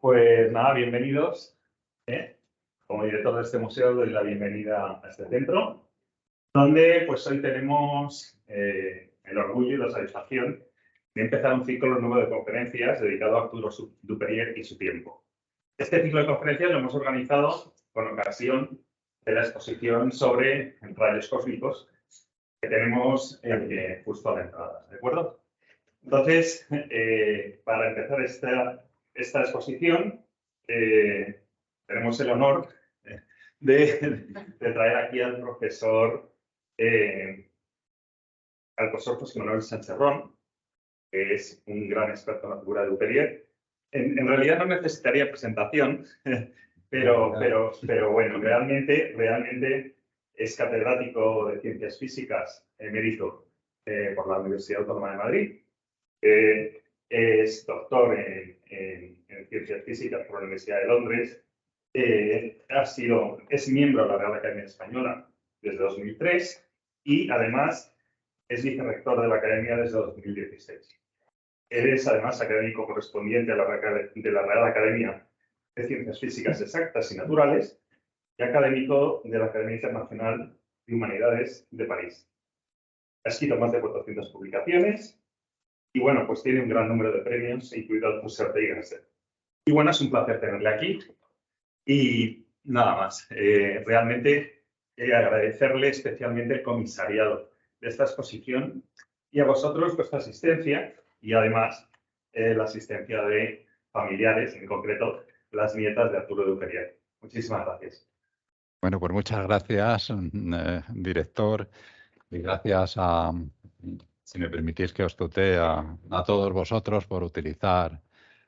Pues nada, bienvenidos. Como director de este museo doy la bienvenida a este centro, donde pues hoy tenemos el orgullo y la satisfacción de empezar un ciclo nuevo de conferencias dedicado a Arturo Duperier y su tiempo. Este ciclo de conferencias lo hemos organizado con ocasión de la exposición sobre rayos cósmicos que tenemos justo a la entrada, ¿de acuerdo? Entonces, para empezar esta exposición, tenemos el honor de traer aquí al profesor José Manuel Sánchez Ron, que es un gran experto en la figura de Duperier. En realidad no necesitaría presentación, pero bueno, realmente es catedrático de Ciencias Físicas emérito por la Universidad Autónoma de Madrid. Es doctor en Ciencias Físicas por la Universidad de Londres. Es miembro de la Real Academia Española desde 2003 y además es vicerrector de la Academia desde 2016. Es además académico correspondiente de la Real Academia de Ciencias Físicas Exactas y Naturales y académico de la Academia Internacional de Humanidades de París. Ha escrito más de 400 publicaciones. Y bueno, pues tiene un gran número de premios, incluido el Museo de Gasset. Y bueno, es un placer tenerle aquí. Y nada más, realmente agradecerle especialmente el comisariado de esta exposición y a vosotros vuestra asistencia y además la asistencia de familiares, en concreto las nietas de Arturo Duperier. Muchísimas gracias. Bueno, pues muchas gracias, director, y gracias a... Si me permitís que os tutee a todos vosotros por utilizar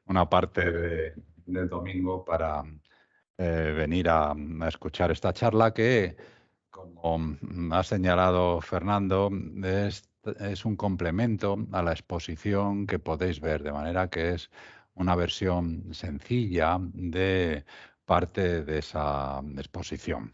una parte del domingo para venir a escuchar esta charla que, como ha señalado Fernando, es un complemento a la exposición que podéis ver, de manera que es una versión sencilla de parte de esa exposición.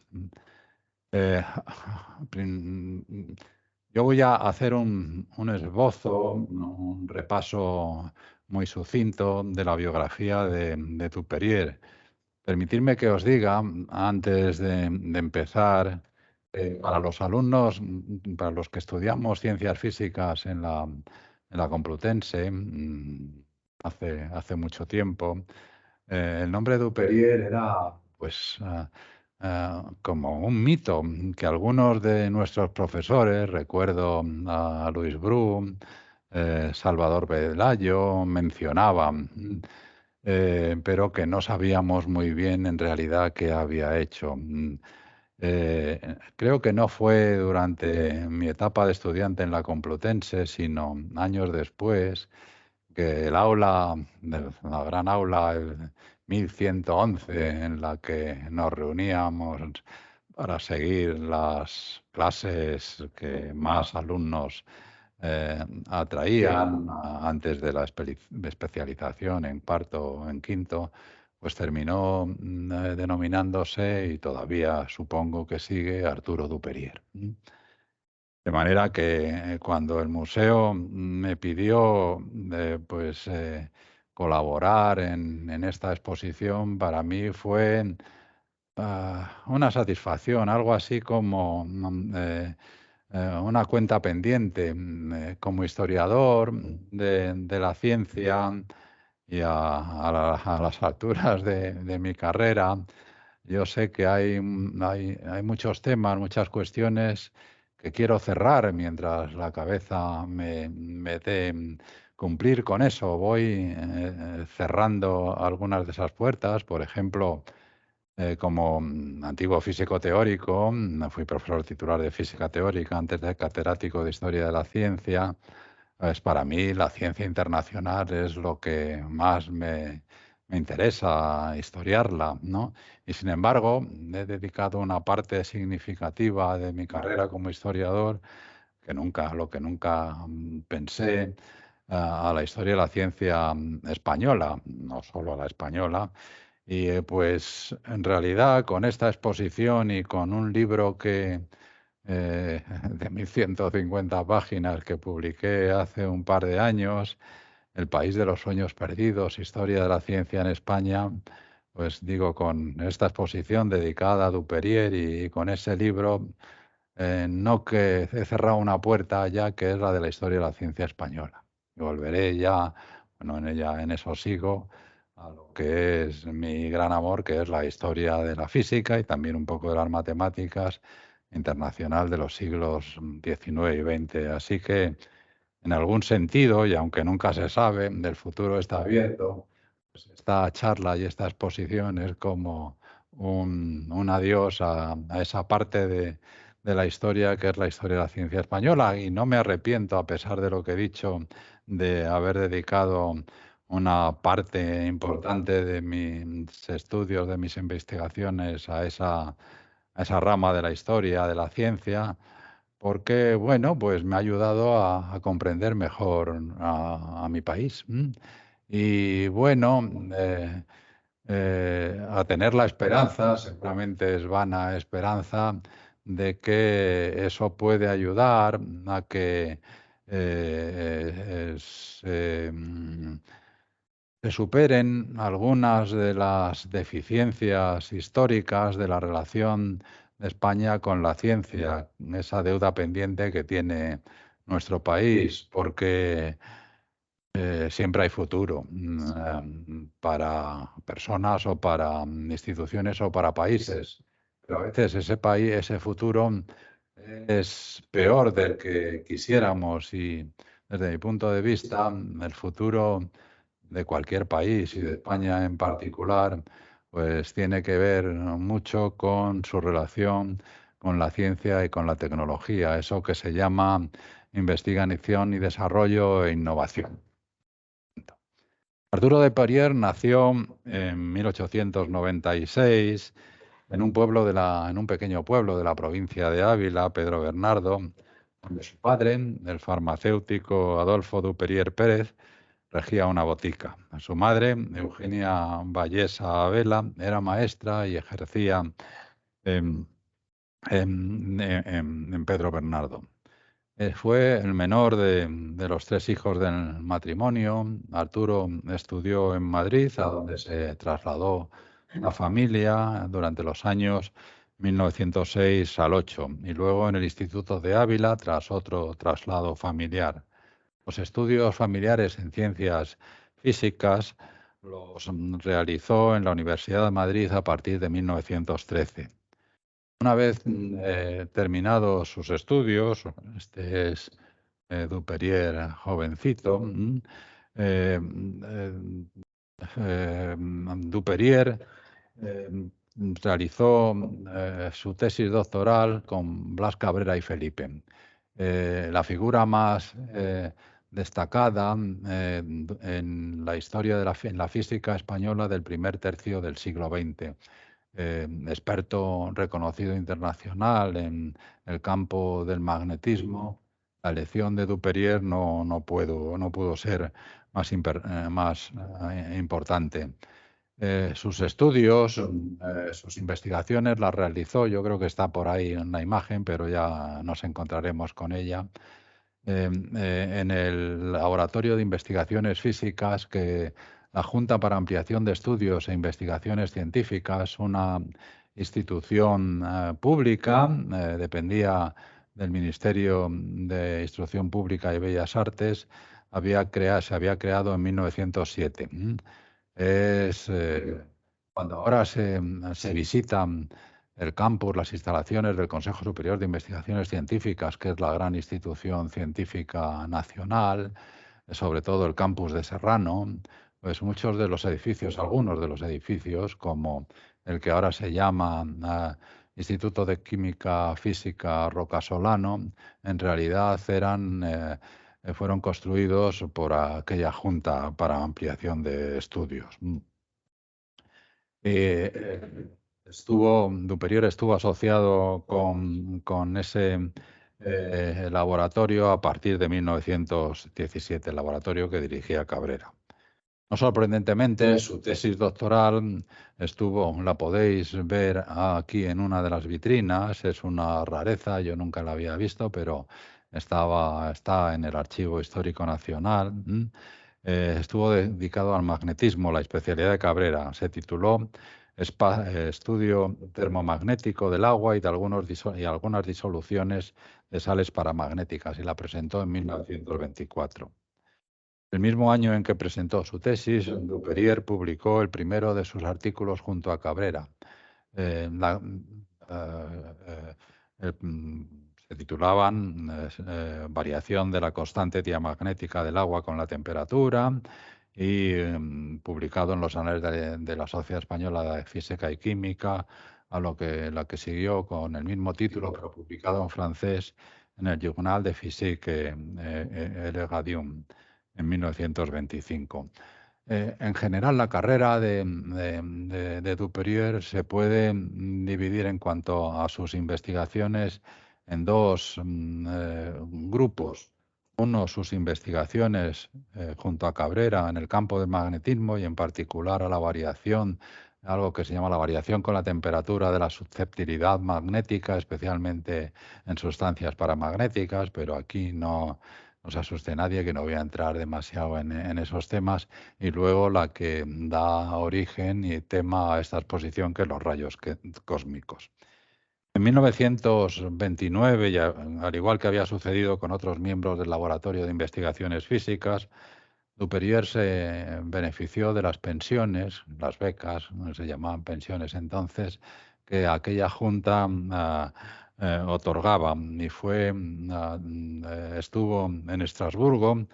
Yo voy a hacer un esbozo, un repaso muy sucinto de la biografía de Duperier. Permitidme que os diga, antes de empezar, para los alumnos, para los que estudiamos ciencias físicas en la Complutense, hace mucho tiempo, el nombre de Duperier era, pues, como un mito que algunos de nuestros profesores, recuerdo a Luis Bru, Salvador Pelayo, mencionaban, pero que no sabíamos muy bien en realidad qué había hecho. Creo que no fue durante mi etapa de estudiante en la Complutense, sino años después, que el aula, la gran aula, el 1111, en la que nos reuníamos para seguir las clases que más alumnos atraían antes de la especialización en cuarto o en quinto, pues terminó denominándose, y todavía supongo que sigue, Arturo Duperier. De manera que cuando el museo me pidió colaborar en esta exposición, para mí fue una satisfacción, algo así como una cuenta pendiente. Como historiador de la ciencia y a las alturas de mi carrera, yo sé que hay muchos temas, muchas cuestiones que quiero cerrar mientras la cabeza me dé cumplir con eso. Voy cerrando algunas de esas puertas. Por ejemplo, como antiguo físico teórico, fui profesor titular de física teórica antes de catedrático de historia de la ciencia. Pues para mí la ciencia internacional es lo que más me interesa historiarla, ¿no? Y sin embargo, he dedicado una parte significativa de mi carrera como historiador, lo que nunca pensé, a la historia de la ciencia española, no solo a la española. Y pues en realidad con esta exposición y con un libro de 1150 páginas que publiqué hace un par de años, El país de los sueños perdidos, historia de la ciencia en España, pues digo, con esta exposición dedicada a Duperier y con ese libro, no que he cerrado una puerta ya, que es la de la historia de la ciencia española. Y volveré ya, bueno, en eso sigo, a lo que es mi gran amor, que es la historia de la física y también un poco de las matemáticas internacional de los siglos XIX y XX. Así que, en algún sentido, y aunque nunca se sabe, el futuro está abierto, pues esta charla y esta exposición es como un adiós a esa parte de la historia que es la historia de la ciencia española. Y no me arrepiento, a pesar de lo que he dicho, de haber dedicado una parte importante de mis estudios, de mis investigaciones a esa rama de la historia, de la ciencia, porque, bueno, pues me ha ayudado a comprender mejor a mi país. Y bueno, a tener la esperanza, seguramente es vana esperanza, de que eso puede ayudar a que se superen algunas de las deficiencias históricas de la relación de España con la ciencia, esa deuda pendiente que tiene nuestro país, porque siempre hay futuro para personas o para instituciones o para países. Pero a veces ese país, ese futuro es peor del que quisiéramos y desde mi punto de vista, el futuro de cualquier país y de España en particular, pues tiene que ver mucho con su relación con la ciencia y con la tecnología, eso que se llama investigación y desarrollo e innovación. Arturo de Perier nació en 1896 en un pueblo en un pequeño pueblo de la provincia de Ávila, Pedro Bernardo, donde su padre, el farmacéutico Adolfo Duperier Pérez, regía una botica. Su madre, Eugenia Vallesa Vela, era maestra y ejercía en, en Pedro Bernardo. Fue el menor de los tres hijos del matrimonio. Arturo estudió en Madrid, a donde se trasladó la familia durante los años 1906 al 8, y luego en el Instituto de Ávila tras otro traslado familiar. Los estudios familiares en ciencias físicas los realizó en la Universidad de Madrid a partir de 1913. Una vez terminados sus estudios, este es Duperier jovencito, Duperier realizó su tesis doctoral con Blas Cabrera y Felipe. La figura más destacada en la historia en la física española del primer tercio del siglo XX. Experto reconocido internacional en el campo del magnetismo, la elección de Duperier no pudo ser más importante. Sus estudios, sus investigaciones las realizó, yo creo que está por ahí en la imagen, pero ya nos encontraremos con ella, en el Laboratorio de Investigaciones Físicas que la Junta para Ampliación de Estudios e Investigaciones Científicas, una institución pública, dependía del Ministerio de Instrucción Pública y Bellas Artes, se había creado en 1907. Es cuando ahora se visitan el campus, las instalaciones del Consejo Superior de Investigaciones Científicas, que es la gran institución científica nacional, sobre todo el campus de Serrano, pues muchos de los edificios, algunos de los edificios, como el que ahora se llama Instituto de Química Física Rocasolano, en realidad fueron construidos por aquella Junta para Ampliación de Estudios. Duperier estuvo asociado con ese laboratorio a partir de 1917, el laboratorio que dirigía Cabrera. No sorprendentemente, su tesis doctoral la podéis ver aquí en una de las vitrinas, es una rareza, yo nunca la había visto, pero está en el Archivo Histórico Nacional. estuvo dedicado al magnetismo, la especialidad de Cabrera. Se tituló Estudio termomagnético del agua y de algunas disoluciones de sales paramagnéticas, y la presentó en 1924. El mismo año en que presentó su tesis, Duperier publicó el primero de sus artículos junto a Cabrera. Eh, la- eh, Se titulaban Variación de la constante diamagnética del agua con la temperatura, y publicado en los Anales de la Sociedad Española de Física y Química, a la que siguió con el mismo título, pero publicado en francés en el Journal de Physique et Radium en 1925. En general, la carrera de Duperier se puede dividir en cuanto a sus investigaciones en dos grupos. Uno, sus investigaciones junto a Cabrera en el campo del magnetismo, y en particular a la variación, algo que se llama la variación con la temperatura de la susceptibilidad magnética, especialmente en sustancias paramagnéticas, pero aquí no se asuste nadie, que no voy a entrar demasiado en esos temas. Y luego la que da origen y tema a esta exposición, que es los rayos cósmicos. En 1929, y al igual que había sucedido con otros miembros del Laboratorio de Investigaciones Físicas, Duperier se benefició de las pensiones, las becas, no se llamaban pensiones entonces, que aquella junta otorgaba, y estuvo en Estrasburgo,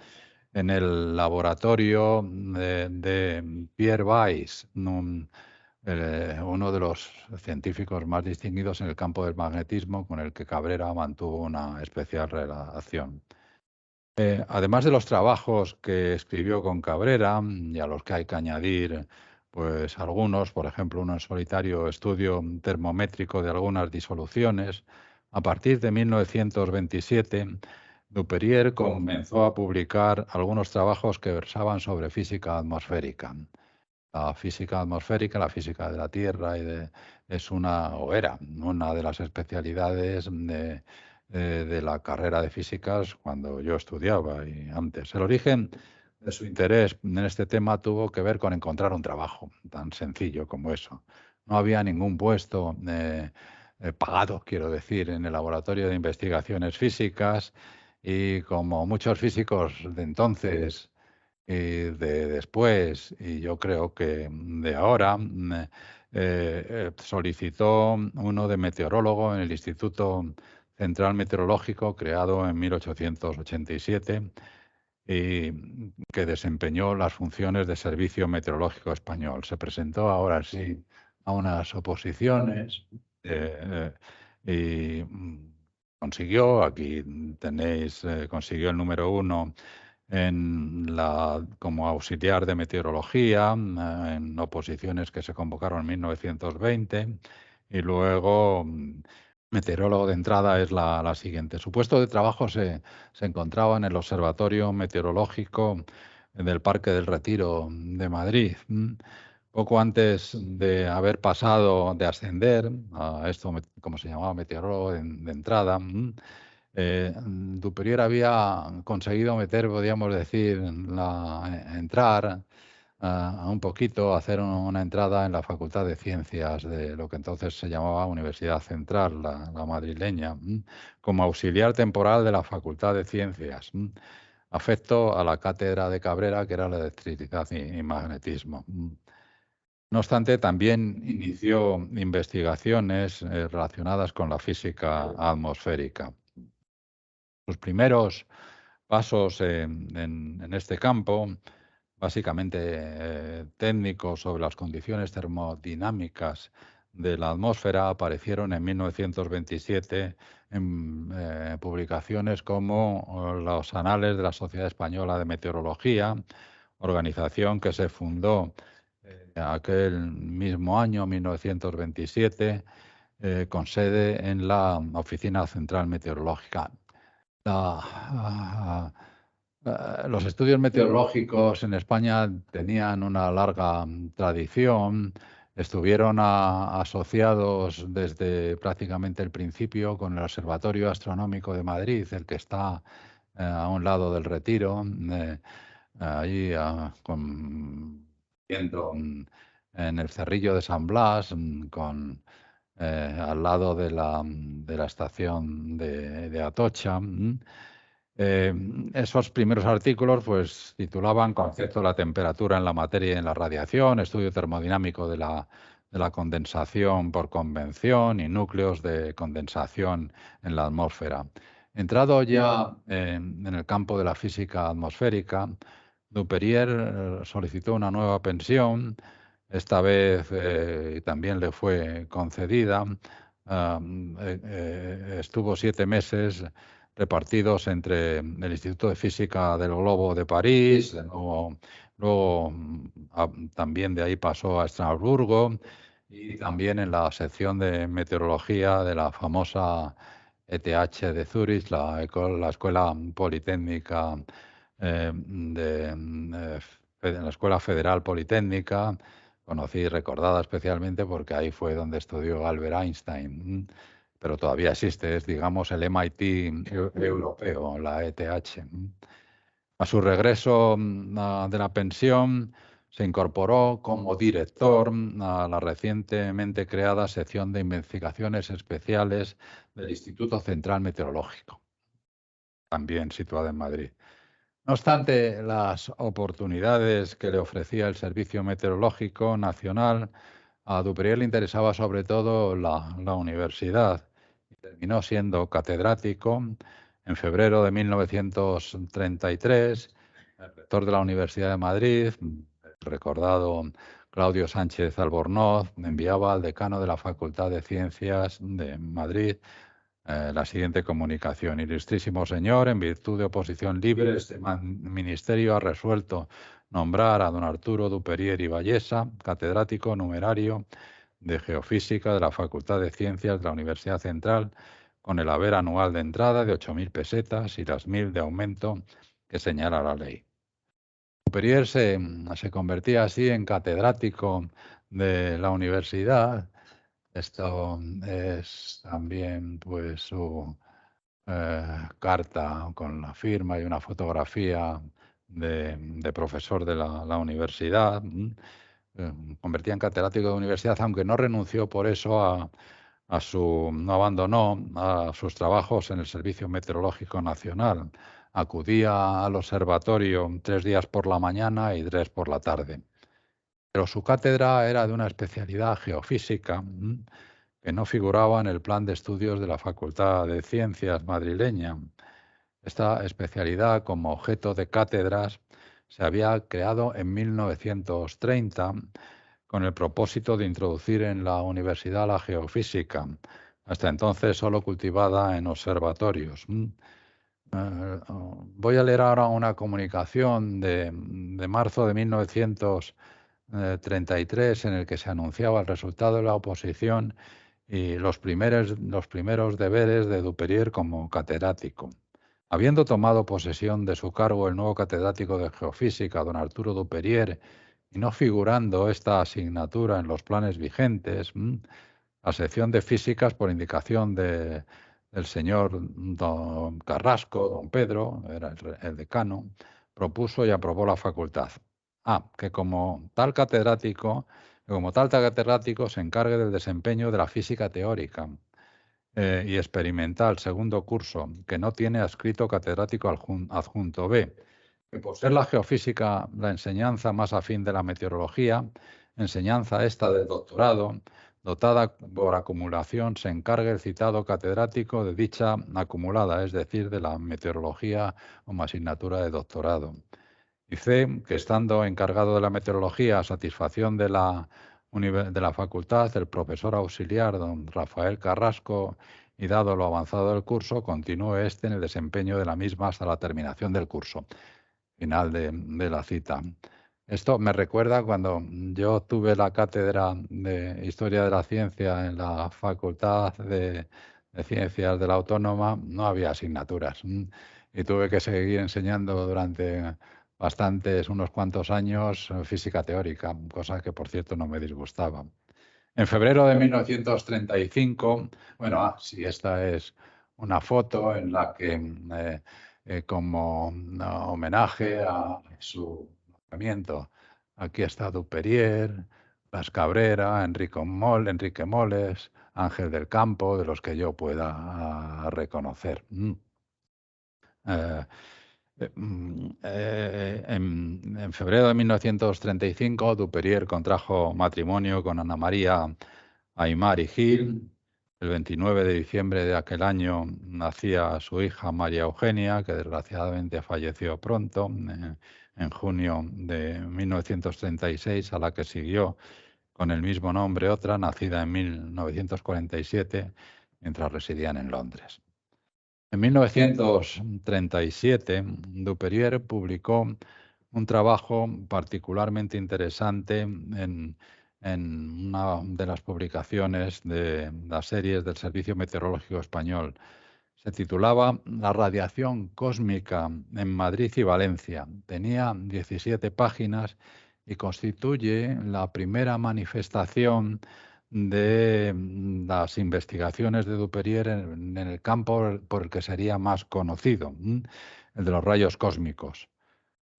en el laboratorio de Pierre Weiss, uno de los científicos más distinguidos en el campo del magnetismo, con el que Cabrera mantuvo una especial relación. Además de los trabajos que escribió con Cabrera, y a los que hay que añadir pues algunos, por ejemplo, uno en solitario, estudio termométrico de algunas disoluciones, a partir de 1927, Duperier comenzó a publicar algunos trabajos que versaban sobre física atmosférica. La física atmosférica, la física de la Tierra es una, o era, una de las especialidades de la carrera de físicas cuando yo estudiaba y antes. El origen de su interés en este tema tuvo que ver con encontrar un trabajo tan sencillo como eso. No había ningún puesto pagado, quiero decir, en el laboratorio de investigaciones físicas, y como muchos físicos de entonces y de después, y yo creo que de ahora, solicitó uno de meteorólogo en el Instituto Central Meteorológico, creado en 1887, y que desempeñó las funciones de Servicio Meteorológico Español. Se presentó ahora sí a unas oposiciones y consiguió, aquí tenéis, consiguió el número 1 como auxiliar de meteorología, en oposiciones que se convocaron en 1920, y luego meteorólogo de entrada es la siguiente. Su puesto de trabajo se encontraba en el Observatorio Meteorológico del Parque del Retiro de Madrid. Poco antes de haber pasado, de ascender a esto, como se llamaba, meteorólogo de entrada, Duperier había conseguido meter, podríamos decir, entrar a un poquito, hacer una entrada en la Facultad de Ciencias de lo que entonces se llamaba Universidad Central, la madrileña, como auxiliar temporal de la Facultad de Ciencias, afecto a la cátedra de Cabrera, que era la electricidad y magnetismo. No obstante, también inició investigaciones relacionadas con la física atmosférica. Sus primeros pasos en este campo, básicamente técnicos sobre las condiciones termodinámicas de la atmósfera, aparecieron en 1927 en publicaciones como los Anales de la Sociedad Española de Meteorología, organización que se fundó aquel mismo año, 1927, con sede en la Oficina Central Meteorológica. Los estudios meteorológicos en España tenían una larga tradición, estuvieron asociados desde prácticamente el principio con el Observatorio Astronómico de Madrid, el que está a un lado del Retiro. ahí en el Cerrillo de San Blas, al lado de la estación de Atocha. Esos primeros artículos pues titulaban Concepto de la temperatura en la materia y en la radiación, estudio termodinámico de la condensación por convención y núcleos de condensación en la atmósfera. Entrado ya en el campo de la física atmosférica, Duperrier solicitó una nueva pensión, esta vez también le fue concedida. Estuvo 7 meses repartidos entre el Instituto de Física del Globo de París, luego también de ahí pasó a Estrasburgo y también en la sección de meteorología de la famosa ETH de Zúrich, la Escuela Politécnica la Escuela Federal Politécnica, conocí y recordada especialmente porque ahí fue donde estudió Albert Einstein, pero todavía existe, es digamos el MIT europeo, la ETH. A su regreso de la pensión, se incorporó como director a la recientemente creada sección de investigaciones especiales del Instituto Central Meteorológico, también situada en Madrid. No obstante las oportunidades que le ofrecía el Servicio Meteorológico Nacional, a Duperrier le interesaba sobre todo la universidad. Terminó siendo catedrático en febrero de 1933, el rector de la Universidad de Madrid, el recordado Claudio Sánchez Albornoz, enviaba al decano de la Facultad de Ciencias de Madrid la siguiente comunicación. Ilustrísimo señor, en virtud de oposición libre, este ministerio ha resuelto nombrar a don Arturo Duperrier y Vallesa, catedrático numerario de Geofísica de la Facultad de Ciencias de la Universidad Central, con el haber anual de entrada de 8.000 pesetas y las 1.000 de aumento que señala la ley. Duperrier se convertía así en catedrático de la universidad. Esto es también pues su carta con la firma y una fotografía de profesor de la universidad. Convertía en catedrático de universidad, aunque no renunció por eso no abandonó a sus trabajos en el Servicio Meteorológico Nacional. Acudía al observatorio 3 días por la mañana y 3 por la tarde. Pero su cátedra era de una especialidad geofísica que no figuraba en el plan de estudios de la Facultad de Ciencias madrileña. Esta especialidad, como objeto de cátedras, se había creado en 1930 con el propósito de introducir en la universidad la geofísica, hasta entonces solo cultivada en observatorios. Voy a leer ahora una comunicación de marzo de 1933 en el que se anunciaba el resultado de la oposición y los primeros deberes de Duperrier como catedrático. Habiendo tomado posesión de su cargo el nuevo catedrático de Geofísica, don Arturo Duperrier, y no figurando esta asignatura en los planes vigentes, la sección de físicas, por indicación del señor don Carrasco, don Pedro, era el decano, propuso y aprobó la facultad. Que como tal catedrático se encargue del desempeño de la física teórica y experimental, segundo curso, que no tiene adscrito catedrático adjunto B, que por ser la geofísica la enseñanza más afín de la meteorología, enseñanza esta del doctorado, dotada por acumulación, se encargue el citado catedrático de dicha acumulada, es decir, de la meteorología como asignatura de doctorado. Y C, que estando encargado de la meteorología a satisfacción de la facultad, el profesor auxiliar don Rafael Carrasco, y dado lo avanzado del curso, continúe en el desempeño de la misma hasta la terminación del curso. Final de la cita. Esto me recuerda cuando yo tuve la cátedra de Historia de la Ciencia en la Facultad de Ciencias de la Autónoma, no había asignaturas y tuve que seguir enseñando durante unos cuantos años, física teórica, cosa que por cierto no me disgustaba. En febrero de 1935, bueno, sí, esta es una foto en la que como homenaje a su nombramiento. Aquí está Duperier, Blas Cabrera, Enrique Moles, Ángel del Campo, de los que yo pueda reconocer. Eh, en febrero de 1935, Duperier contrajo matrimonio con Ana María Aymar y Gil. El 29 de diciembre de aquel año nacía su hija María Eugenia, que desgraciadamente falleció pronto, en junio de 1936, a la que siguió con el mismo nombre otra, nacida en 1947, mientras residían en Londres. En 1937, Duperier publicó un trabajo particularmente interesante en una de las publicaciones de las series del Servicio Meteorológico Español. Se titulaba La radiación cósmica en Madrid y Valencia. Tenía 17 páginas y constituye la primera manifestación de las investigaciones de Duperier en el campo por el que sería más conocido, el de los rayos cósmicos.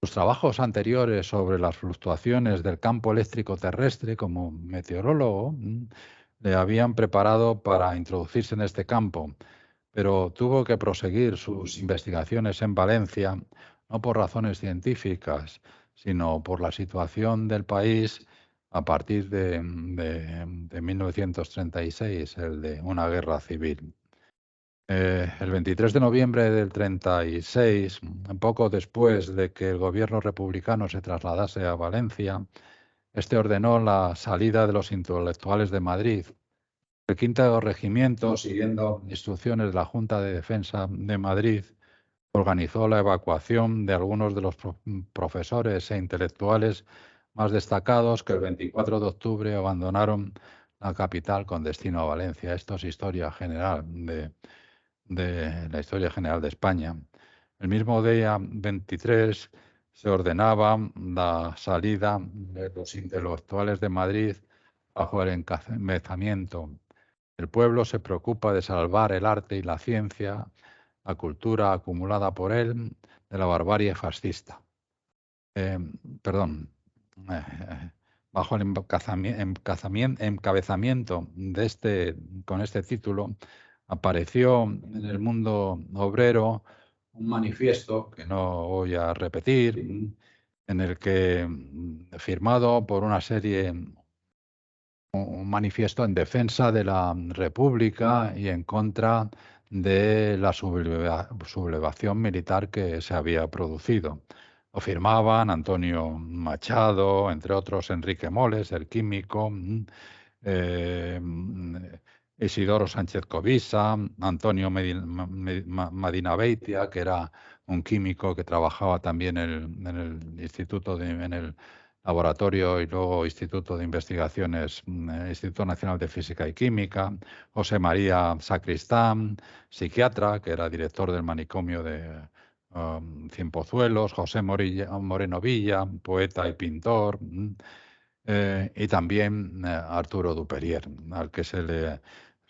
Sus trabajos anteriores sobre las fluctuaciones del campo eléctrico terrestre como meteorólogo le habían preparado para introducirse en este campo, pero tuvo que proseguir sus investigaciones en Valencia, no por razones científicas, sino por la situación del país a partir de 1936, el de una guerra civil. El 23 de noviembre del 36, poco después de que el gobierno republicano se trasladase a Valencia, este ordenó la salida de los intelectuales de Madrid. El quinto regimiento, siguiendo instrucciones de la Junta de Defensa de Madrid, organizó la evacuación de algunos de los profesores e intelectuales más destacados que el 24 de octubre abandonaron la capital con destino a Valencia. Esto es historia general de la historia general de España. El mismo día 23 se ordenaba la salida de los intelectuales de Madrid bajo el encabezamiento: el pueblo se preocupa de salvar el arte y la ciencia, la cultura acumulada por él, de la barbarie fascista. Perdón. Bajo el encabezamiento con este título, apareció en el mundo obrero un manifiesto que no voy a repetir, en el que, firmado por una serie, un manifiesto en defensa de la República y en contra de la sublevación militar que se había producido. Lo firmaban Antonio Machado, entre otros Enrique Moles, el químico, eh, Isidoro Sánchez Covisa, Antonio Medina Beitia, que era un químico que trabajaba también en el instituto, en el laboratorio y luego Instituto de Investigaciones, Instituto Nacional de Física y Química, José María Sacristán, psiquiatra, que era director del manicomio de Cienpozuelos, José Moreno Villa, poeta y pintor, y también Arturo Duperier, al que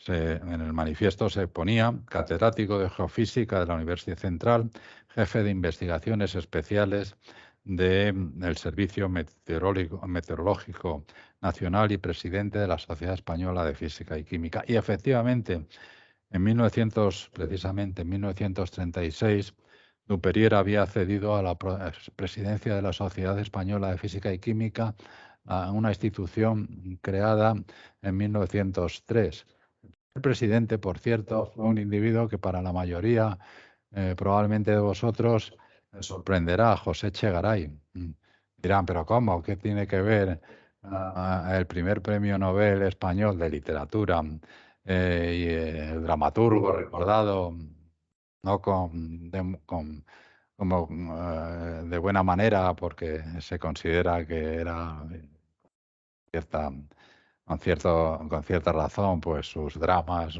en el manifiesto se ponía catedrático de Geofísica de la Universidad Central, jefe de investigaciones especiales del Servicio Meteorológico Nacional y presidente de la Sociedad Española de Física y Química. Y efectivamente, precisamente en 1936, Duperier había accedido a la presidencia de la Sociedad Española de Física y Química, a una institución creada en 1903. El presidente, por cierto, fue un individuo que para la mayoría, probablemente de vosotros, sorprenderá: José Echegaray. Dirán, ¿pero cómo? ¿Qué tiene que ver el primer premio Nobel español de literatura y el dramaturgo recordado, no como de buena manera, porque se considera que era cierta, con cierta razón, pues sus dramas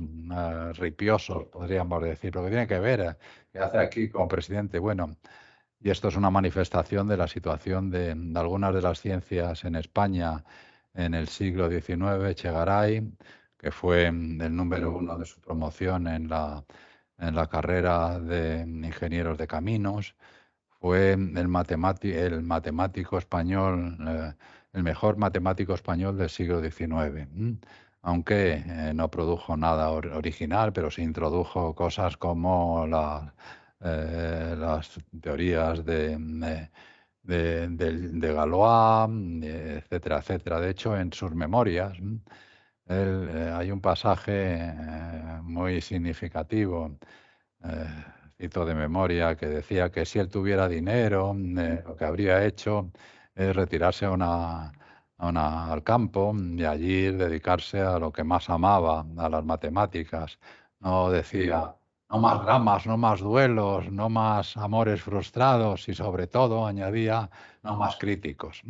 ripiosos, podríamos decir, lo que tiene que ver, que hace aquí como presidente? Bueno, y esto es una manifestación de la situación de algunas de las ciencias en España en el siglo XIX. Echegaray, que fue el número uno de su promoción en en la carrera de ingenieros de caminos. Fue el matemático español, el mejor matemático español del siglo XIX. Aunque no produjo nada original, pero sí introdujo cosas como las teorías de Galois, etcétera, etcétera. De hecho, en sus memorias, hay un pasaje muy significativo, eh, cito de memoria, que decía que si él tuviera dinero, lo que habría hecho es retirarse al campo y allí dedicarse a lo que más amaba, a las matemáticas. No decía, no más dramas, no más duelos, no más amores frustrados y sobre todo, añadía, no más críticos.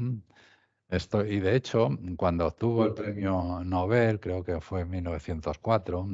Y de hecho, cuando obtuvo el premio Nobel, creo que fue en 1904,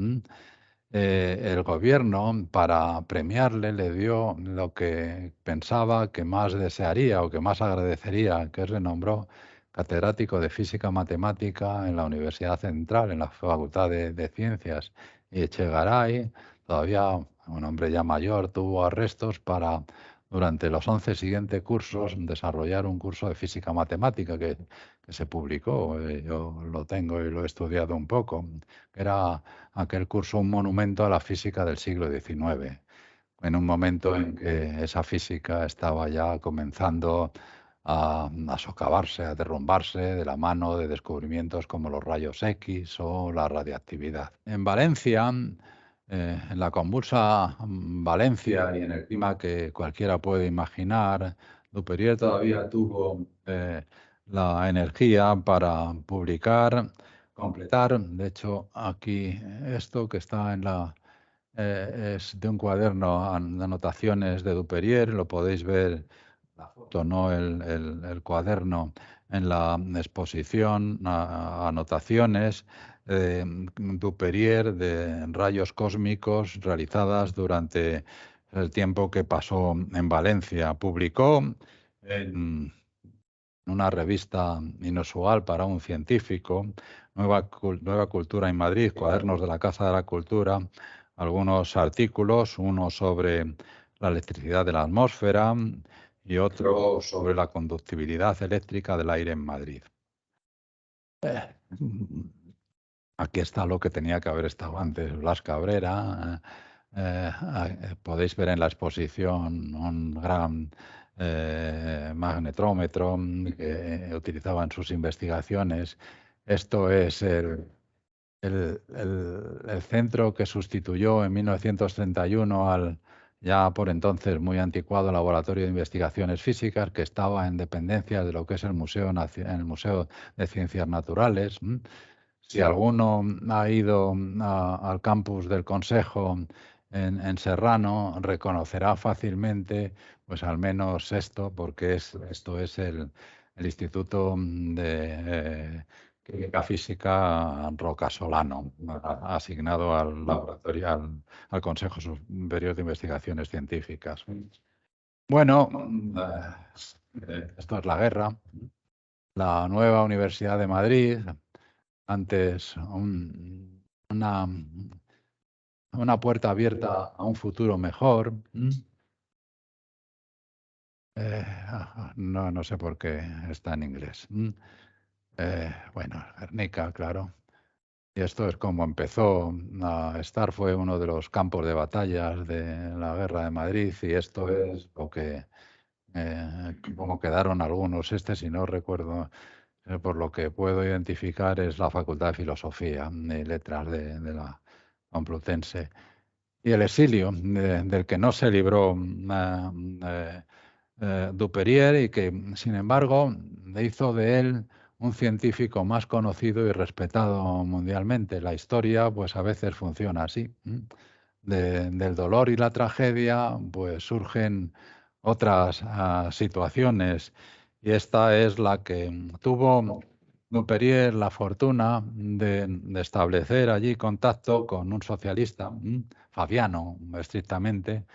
el gobierno, para premiarle, le dio lo que pensaba que más desearía o que más agradecería, que le nombró catedrático de Física Matemática en la Universidad Central, en la Facultad de Ciencias. Y Echegaray, todavía un hombre ya mayor, tuvo arrestos para, durante los 11 siguientes cursos, desarrollar un curso de Física Matemática que se publicó. Yo lo tengo y lo he estudiado un poco. Era aquel curso un monumento a la física del siglo XIX, en un momento en que esa física estaba ya comenzando a socavarse, a derrumbarse de la mano de descubrimientos como los rayos X o la radiactividad. En Valencia, en la convulsa Valencia y en el clima que cualquiera puede imaginar, Duperier todavía tuvo la energía para publicar, completar. De hecho, aquí esto que está es de un cuaderno de anotaciones de Duperier, lo podéis ver, la foto, no el cuaderno, en la exposición, anotaciones Duperier de rayos cósmicos realizadas durante el tiempo que pasó en Valencia. Publicó en una revista inusual para un científico, Nueva Cultura en Madrid, Cuadernos de la Casa de la Cultura, algunos artículos, uno sobre la electricidad de la atmósfera y otro sobre la conductibilidad eléctrica del aire en Madrid. Aquí está lo que tenía que haber estado antes, Blas Cabrera. Podéis ver en la exposición un gran magnetrómetro que utilizaba en sus investigaciones. Esto es el centro que sustituyó en 1931 al ya por entonces muy anticuado Laboratorio de Investigaciones Físicas, que estaba en dependencia de lo que es el Museo de Ciencias Naturales. Si alguno ha ido al campus del Consejo en Serrano, reconocerá fácilmente, pues al menos esto, porque esto es el Instituto de Química Física Roca Solano, asignado al laboratorio, al Consejo Superior de Investigaciones Científicas. Bueno, esto es la guerra. La nueva Universidad de Madrid, antes una puerta abierta a un futuro mejor. No sé por qué está en inglés. Bueno, Guernica, claro. Y esto es como empezó a estar, fue uno de los campos de batallas de la Guerra de Madrid y esto es lo que, como quedaron algunos, si no recuerdo, por lo que puedo identificar es la Facultad de Filosofía y Letras de la Complutense. Y el exilio, del que no se libró Duperier y que, sin embargo, hizo de él un científico más conocido y respetado mundialmente. La historia, pues a veces funciona así. Del dolor y la tragedia, pues surgen otras situaciones. Y esta es la que tuvo Duperier la fortuna de establecer allí contacto con un socialista, Fabiano, estrictamente,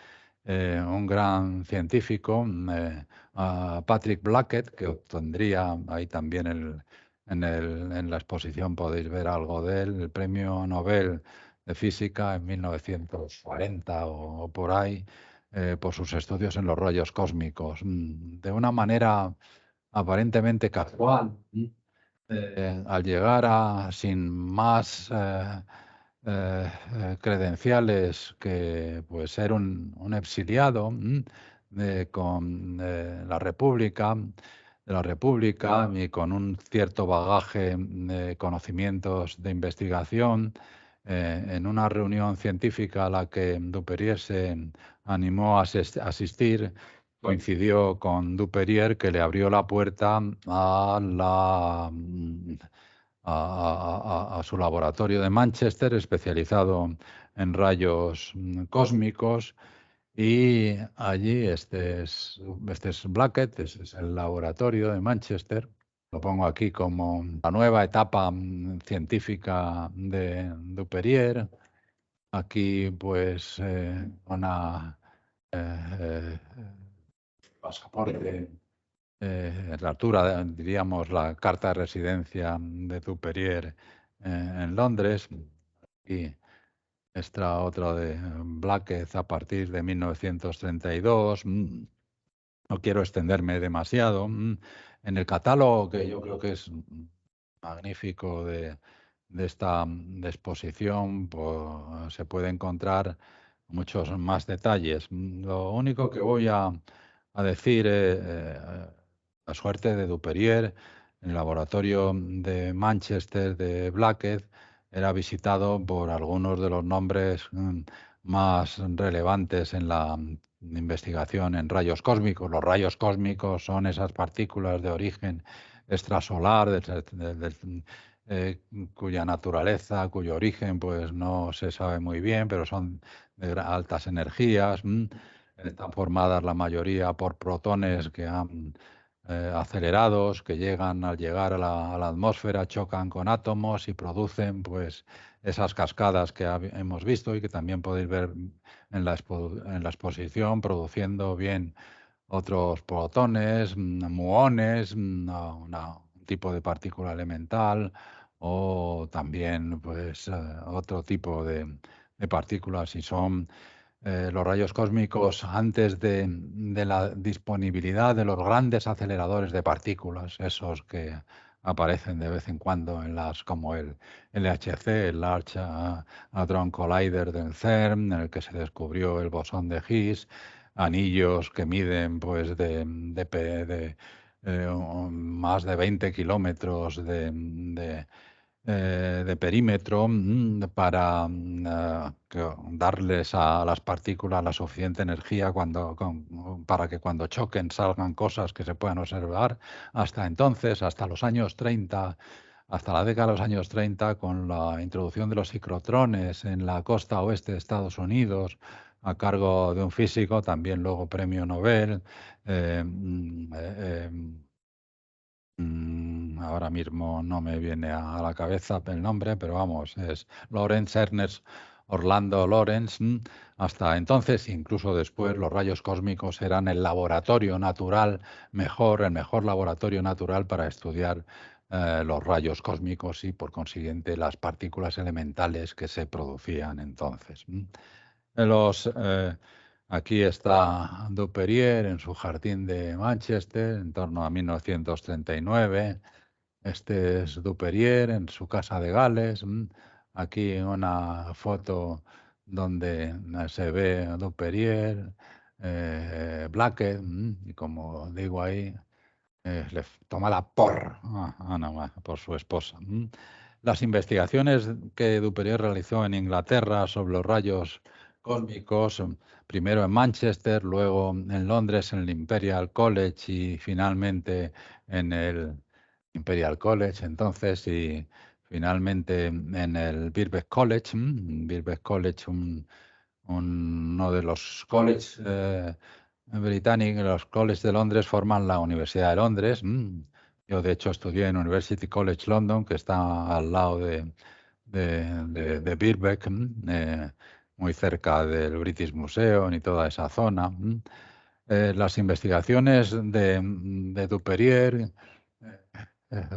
un gran científico, Patrick Blackett, que obtendría ahí también en la exposición podéis ver algo de él, el premio Nobel de física en 1940 o por ahí, por sus estudios en los rayos cósmicos. De una manera aparentemente casual, al llegar sin más credenciales que pues ser un exiliado con de la República y con un cierto bagaje de conocimientos de investigación, en una reunión científica a la que Duperrier se animó a asistir, coincidió con Duperrier, que le abrió la puerta a su laboratorio de Manchester, especializado en rayos cósmicos. Y allí este es Blackett, este es el laboratorio de Manchester. Lo pongo aquí como la nueva etapa científica de Duperrier. Aquí pues una pasaporte, la altura, diríamos, la carta de residencia de Duperrier en Londres. Y esta otra de Blackett a partir de 1932. No quiero extenderme demasiado. En el catálogo, que yo creo que es magnífico de esta exposición, pues, se puede encontrar muchos más detalles. Lo único que voy a decir, la suerte de Duperrier, el laboratorio de Manchester de Blackett era visitado por algunos de los nombres más relevantes en la investigación en rayos cósmicos. Los rayos cósmicos son esas partículas de origen extrasolar cuya naturaleza, cuyo origen pues no se sabe muy bien, pero son de altas energías. Están formadas la mayoría por protones que han acelerados, que llegan al llegar a la atmósfera, chocan con átomos y producen pues esas cascadas que hemos visto y que también podéis ver en la exposición, produciendo bien otros protones, muones, un tipo de partícula elemental, o también pues otro tipo de partículas, y son los rayos cósmicos antes de la disponibilidad de los grandes aceleradores de partículas, esos que aparecen de vez en cuando en las, como el LHC, el Large Hadron Collider del CERN, en el que se descubrió el bosón de Higgs, anillos que miden pues más de 20 kilómetros de perímetro, para darles a las partículas la suficiente energía para que cuando choquen salgan cosas que se puedan observar. Hasta entonces, hasta los años 30, hasta la década de los años 30, con la introducción de los ciclotrones en la costa oeste de Estados Unidos, a cargo de un físico, también luego premio Nobel, ahora mismo no me viene a la cabeza el nombre, pero vamos, es Lawrence Ernest Orlando Lawrence. Hasta entonces, incluso después, los rayos cósmicos eran el laboratorio natural el mejor laboratorio natural para estudiar los rayos cósmicos y, por consiguiente, las partículas elementales que se producían entonces. Aquí está Duperrier en su jardín de Manchester, en torno a 1939. Este es Duperrier en su casa de Gales. Aquí una foto donde se ve a Duperrier, Blackett, y como digo ahí, le toma la porra a Ana por su esposa. Las investigaciones que Duperrier realizó en Inglaterra sobre los rayos cósmicos, primero en Manchester, luego en Londres, en el Imperial College y finalmente en el Imperial College, entonces, y finalmente en el Birkbeck College. Birkbeck College, uno de los colleges británicos, los colleges de Londres forman la Universidad de Londres. Yo, de hecho, estudié en University College London, que está al lado de Birkbeck, muy cerca del British Museum y toda esa zona. Las investigaciones de Duperrier,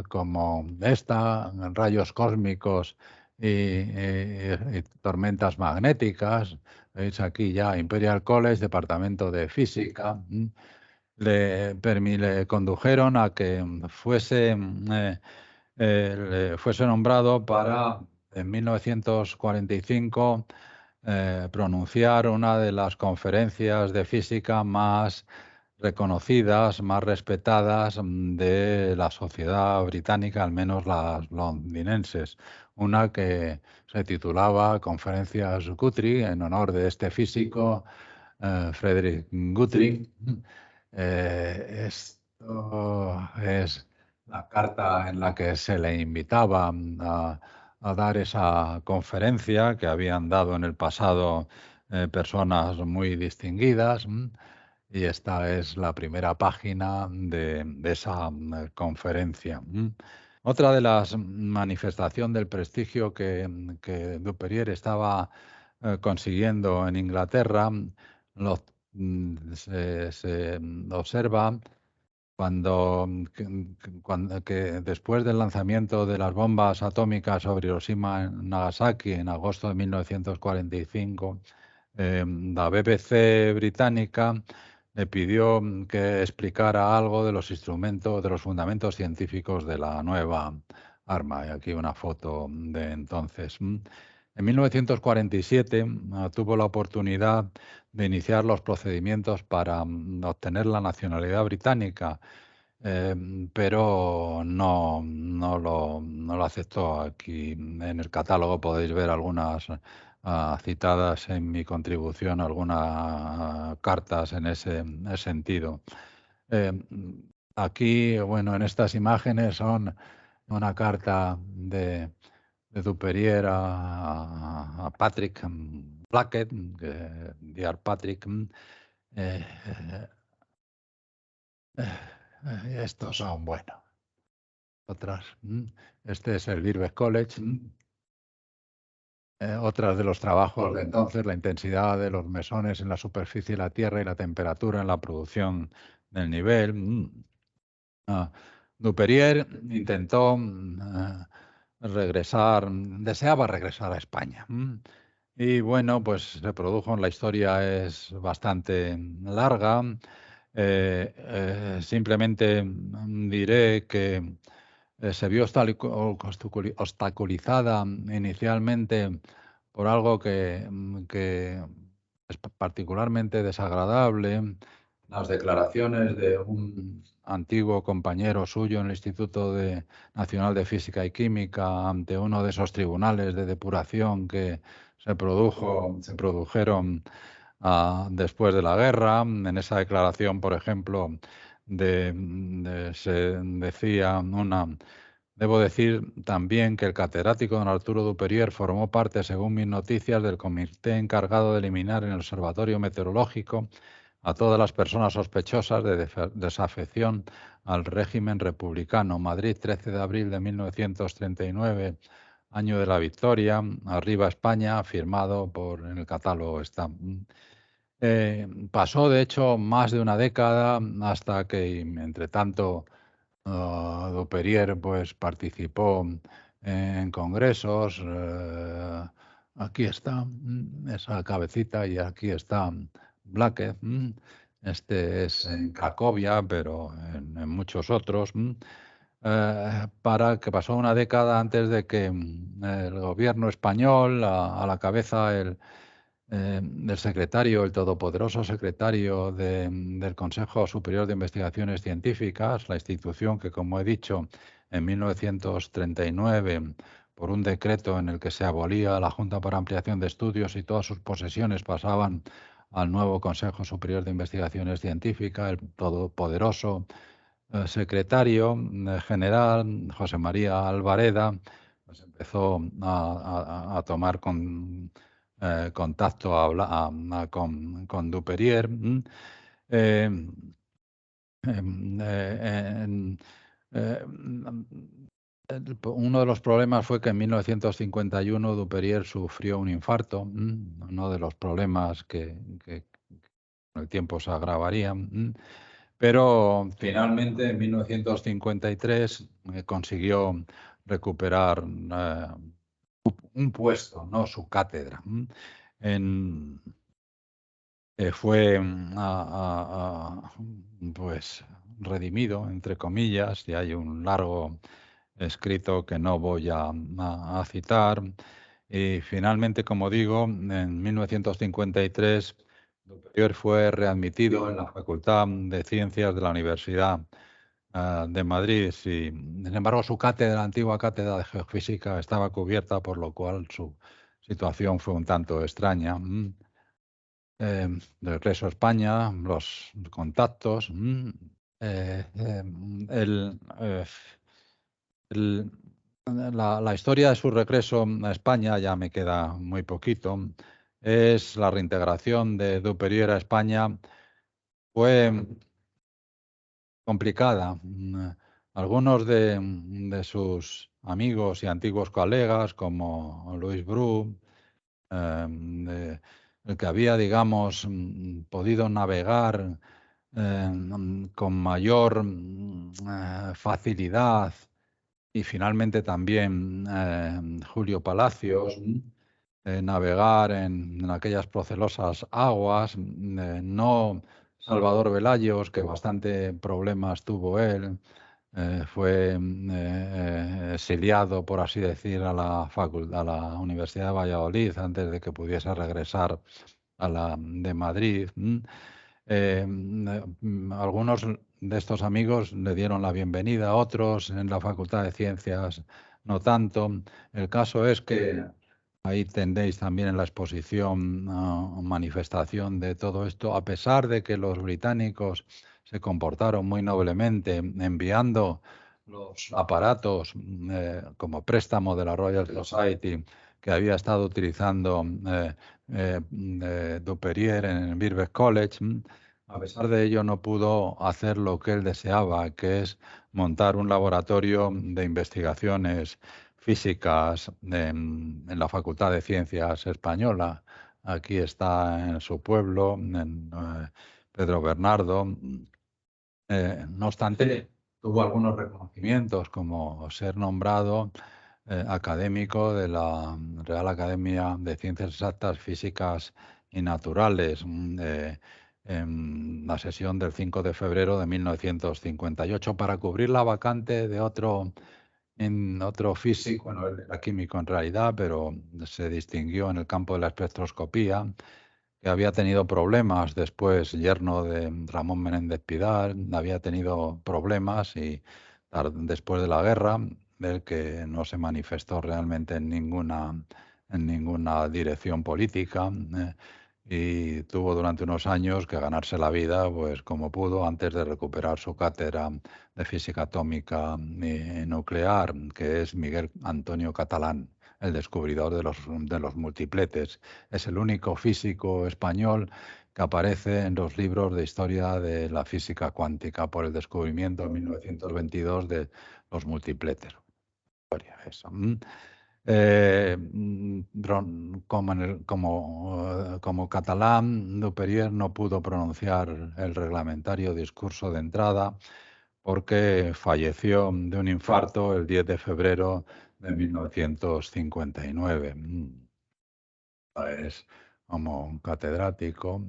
como esta, en rayos cósmicos y tormentas magnéticas. Veis aquí ya Imperial College, Departamento de Física. Le condujeron a que fuese nombrado para, en 1945, pronunciar una de las conferencias de física más reconocidas, más respetadas de la sociedad británica, al menos las londinenses. Una que se titulaba Conferencias Guthrie, en honor de este físico, Frederick Guthrie. Esto es la carta en la que se le invitaba a dar esa conferencia que habían dado en el pasado personas muy distinguidas. Y esta es la primera página de esa conferencia. Otra de las manifestaciones del prestigio que Duperier estaba consiguiendo en Inglaterra se observa que después del lanzamiento de las bombas atómicas sobre Hiroshima y Nagasaki en agosto de 1945, la BBC británica le pidió que explicara algo de los instrumentos, de los fundamentos científicos de la nueva arma. Y aquí una foto de entonces. En 1947 tuvo la oportunidad de iniciar los procedimientos para obtener la nacionalidad británica, pero no lo aceptó. Aquí en el catálogo podéis ver algunas citadas en mi contribución, algunas cartas en ese sentido. Aquí, bueno, en estas imágenes son una carta de Duperier a Patrick Blackett, Dear Patrick, eh, estos son, bueno, otras. Este es el Birkbeck College. Otras de los trabajos de entonces, la intensidad de los mesones en la superficie de la Tierra y la temperatura en la producción del nivel. Duperier intentó deseaba regresar a España. Y bueno, pues se produjo, la historia es bastante larga. Simplemente diré que se vio obstaculizada inicialmente por algo que es particularmente desagradable, las declaraciones de un antiguo compañero suyo en el Instituto Nacional de Física y Química ante uno de esos tribunales de depuración que se produjeron después de la guerra. En esa declaración, por ejemplo, se decía Debo decir también que el catedrático don Arturo Duperier formó parte, según mis noticias, del comité encargado de eliminar en el Observatorio Meteorológico a todas las personas sospechosas de desafección al régimen republicano. Madrid, 13 de abril de 1939, año de la victoria. Arriba España, firmado en el catálogo está. Pasó, de hecho, más de una década hasta que, entre tanto, Duperier pues, participó en congresos. Aquí está esa cabecita y aquí está Blackett. Este es en Cracovia, pero en muchos otros. Para que pasó una década antes de que el gobierno español, a la cabeza del secretario, el todopoderoso secretario del Consejo Superior de Investigaciones Científicas, la institución que, como he dicho, en 1939, por un decreto en el que se abolía la Junta para Ampliación de Estudios y todas sus posesiones pasaban al nuevo Consejo Superior de Investigaciones Científicas, el todopoderoso secretario general, José María Albareda, pues empezó a tomar contacto con Duperier. Eh, em, eh, Uno de los problemas fue que en 1951 Duperier sufrió un infarto, uno de los problemas que con el tiempo se agravarían. Pero finalmente en 1953 consiguió recuperar un puesto, no su cátedra. En, fue pues redimido, entre comillas, y hay un largo escrito que no voy a citar. Y finalmente, como digo, en 1953, Duperier fue readmitido en la Facultad de Ciencias de la Universidad de Madrid. Y, sin embargo, su cátedra, antigua cátedra de geofísica, estaba cubierta, por lo cual su situación fue un tanto extraña. De regreso a España, los contactos. Eh, eh, el, eh, el- la historia de su regreso a España, ya me queda muy poquito, es la reintegración de Duperier a España. Fue complicada. Algunos de sus amigos y antiguos colegas, como Luis Bru, el que había, digamos, podido navegar con mayor facilidad, y finalmente también Julio Palacios, navegar en aquellas procelosas aguas, no Salvador Velayos, que bastante problemas tuvo él. Fue exiliado, por así decir, a a la Universidad de Valladolid antes de que pudiese regresar a la de Madrid. Algunos de estos amigos le dieron la bienvenida, otros en la Facultad de Ciencias no tanto. El caso es que ahí tendréis también en la exposición manifestación de todo esto, a pesar de que los británicos se comportaron muy noblemente enviando los aparatos como préstamo de la Royal Society que había estado utilizando Duperier en Birkbeck College. A pesar de ello no pudo hacer lo que él deseaba, que es montar un laboratorio de investigaciones físicas en la Facultad de Ciencias Española. Aquí está en su pueblo, en Pedro Bernardo. No obstante, tuvo algunos reconocimientos, como ser nombrado académico de la Real Academia de Ciencias Exactas, Físicas y Naturales, en la sesión del 5 de febrero de 1958, para cubrir la vacante de otro físico. Bueno, él era químico en realidad, pero se distinguió en el campo de la espectroscopía, que había tenido problemas después, yerno de Ramón Menéndez Pidal, había tenido problemas y después de la guerra, del que no se manifestó realmente en ninguna dirección política, y tuvo durante unos años que ganarse la vida pues como pudo antes de recuperar su cátedra de física atómica y nuclear, que es Miguel Antonio Catalán, el descubridor de los multipletes. Es el único físico español que aparece en los libros de historia de la física cuántica por el descubrimiento en 1922 de los multipletes. Eso. Como catalán, Duperier no pudo pronunciar el reglamentario discurso de entrada porque falleció de un infarto el 10 de febrero de 1959. Es como un catedrático.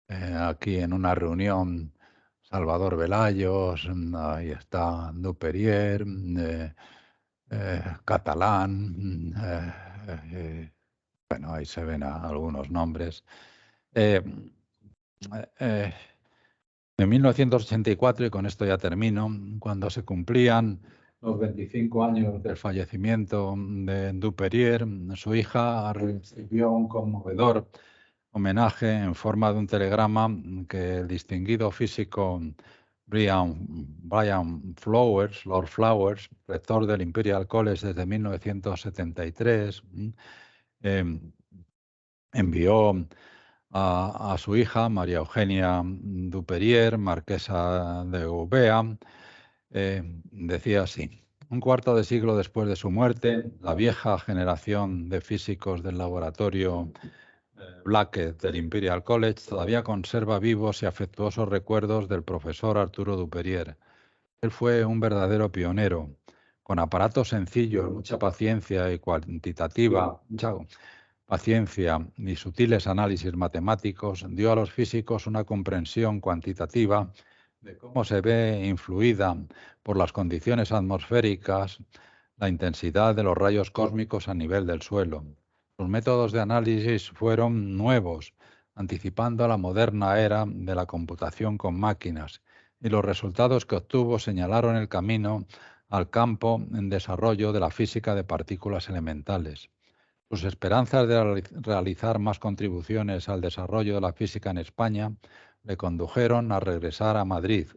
Aquí en una reunión, Salvador Velayos, ahí está Duperier, Catalán, bueno, ahí se ven algunos nombres. Eh, eh, en 1984, y con esto ya termino, cuando se cumplían los 25 años del fallecimiento de Duperier, su hija recibió un conmovedor homenaje en forma de un telegrama que el distinguido físico Brian Flowers, Lord Flowers, rector del Imperial College desde 1973, envió a su hija, María Eugenia Duperier, marquesa de Eubea. Decía así: un cuarto de siglo después de su muerte, la vieja generación de físicos del laboratorio Blackett del Imperial College todavía conserva vivos y afectuosos recuerdos del profesor Arturo Duperier. Él fue un verdadero pionero, con aparatos sencillos, mucha paciencia y mucha paciencia y sutiles análisis matemáticos, dio a los físicos una comprensión cuantitativa de cómo se ve influida por las condiciones atmosféricas la intensidad de los rayos cósmicos a nivel del suelo. Sus métodos de análisis fueron nuevos, anticipando a la moderna era de la computación con máquinas, y los resultados que obtuvo señalaron el camino al campo en desarrollo de la física de partículas elementales. Sus esperanzas de realizar más contribuciones al desarrollo de la física en España le condujeron a regresar a Madrid,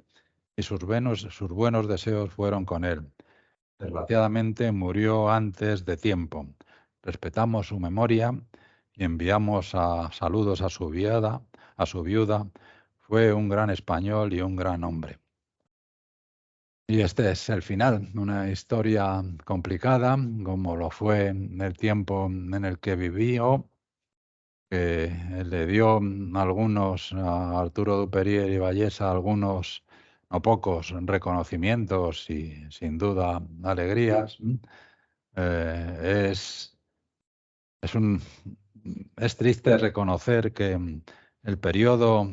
y sus buenos deseos fueron con él. Desgraciadamente murió antes de tiempo. Respetamos su memoria y enviamos saludos a su viuda. Fue un gran español y un gran hombre. Y este es el final, una historia complicada, como lo fue en el tiempo en el que vivió, que le dio a Arturo Duperier y Vallesa algunos, no pocos, reconocimientos y sin duda alegrías. Es triste reconocer que el periodo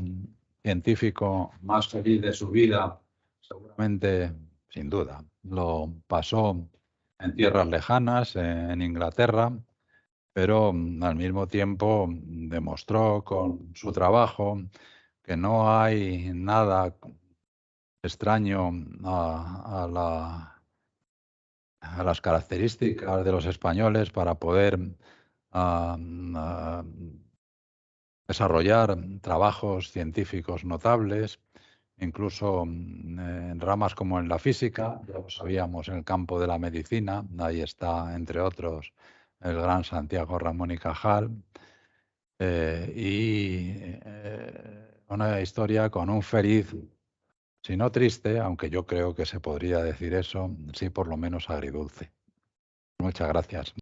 científico más feliz de su vida, seguramente, sin duda, lo pasó en tierras lejanas, en Inglaterra, pero al mismo tiempo demostró con su trabajo que no hay nada extraño a las características de los españoles para poder desarrollar trabajos científicos notables, incluso en ramas como en la física, ya lo sabíamos, en el campo de la medicina, ahí está, entre otros, el gran Santiago Ramón y Cajal, una historia con un feliz, si no triste, aunque yo creo que se podría decir eso, sí por lo menos agridulce. Muchas gracias.